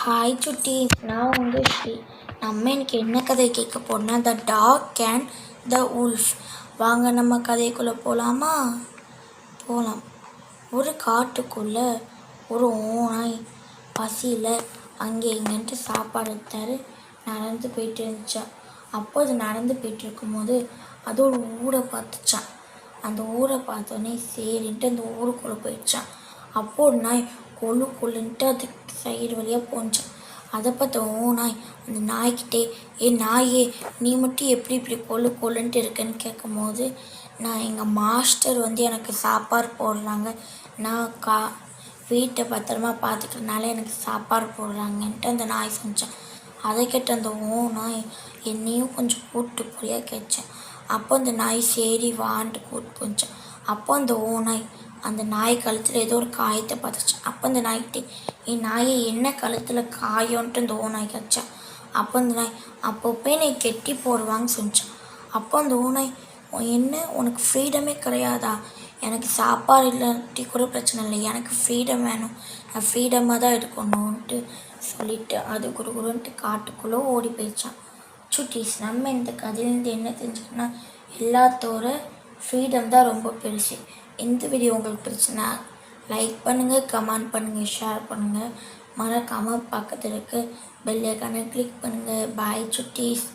Hi சுட்டி, நான் உங்கள் ஸ்ரீ. நம்ம இன்னைக்கு என்ன கதை கேட்க போறோம்னா த டாக் அண்ட் த உல்ஃப். வாங்க நம்ம கதைக்குள்ளே போகலாமா? போகலாம். ஒரு காட்டுக்குள்ளே ஒரு ஓநாய் பசியில் அங்கே இங்கேன்ட்டு சாப்பாடு எடுத்தாரு நடந்து போயிட்டு இருந்துச்சான். அப்போ அது நடந்து போயிட்டு இருக்கும்போது அது ஒரு ஊரை பார்த்துச்சான். அந்த ஊரை பார்த்தோன்னே சரின்ட்டு அந்த ஊருக்குள்ளே போயிடுச்சான். அப்போ ஒரு நாய் கொள்ளுன்ட்டு அது சைடு வழியாக போஞ்சான். அதை பார்த்த ஓநாய் அந்த நாய்க்கிட்டே, நாயே, நீ மட்டும் எப்படி இப்படி கொள்ளுன்ட்டு இருக்குன்னு கேட்கும்போது, நான் எங்கள் மாஸ்டர் எனக்கு சாப்பாடு போடுறாங்க, நான் வீட்டை பத்திரமா பார்த்துக்கிறதுனால எனக்கு சாப்பாடு போடுறாங்கன்ட்டு அந்த நாய் செஞ்சான். அதை கேட்ட அந்த ஓநாய், என்னையும் கொஞ்சம் கூப்பிட்டு போறியா கேட்சான். அப்போ அந்த நாய் சரி வான்ட்டு கூப்பிட்டு போச்சான். அப்போ அந்த ஓநாய் அந்த நாய் கழுத்தில் ஏதோ ஒரு காயத்தை பார்த்துச்சான். அப்போ அந்த நாய்கிட்டே, நாயை என்ன கழுத்தில் காயம்ன்ட்டு அந்த ஓநாய் கடிச்சான். அப்போ அந்த நாய், அப்போ போய் நீ கெட்டி போடுவான்னு சொன்னான். அப்போ அந்த ஓநாய், என்ன உனக்கு ஃப்ரீடமே கிடையாதா? எனக்கு சாப்பாடு இல்லாட்டி கூட பிரச்சனை இல்லை, எனக்கு ஃப்ரீடம் வேணும், நான் ஃப்ரீடமாக தான் இருக்கணும்ன்ட்டு சொல்லிவிட்டு அது குருன்ட்டு காட்டுக்குள்ளே ஓடி போயிடுச்சான். சுட்டீஸ், நம்ம இந்த கதையிலேருந்து என்ன தெரிஞ்சுக்கணும்னா, எல்லாத்தோட ஃப்ரீடம் தான் ரொம்ப பெருசு. இந்த வீடியோ உங்களுக்கு பிடிச்சுன்னா லைக் பண்ணுங்கள், கமெண்ட் பண்ணுங்கள், ஷேர் பண்ணுங்கள். மறக்காமல் பக்கத்தில் இருக்க பெல் ஐக்கானை கிளிக் பண்ணுங்கள். பாய் சுட்டீஸ்.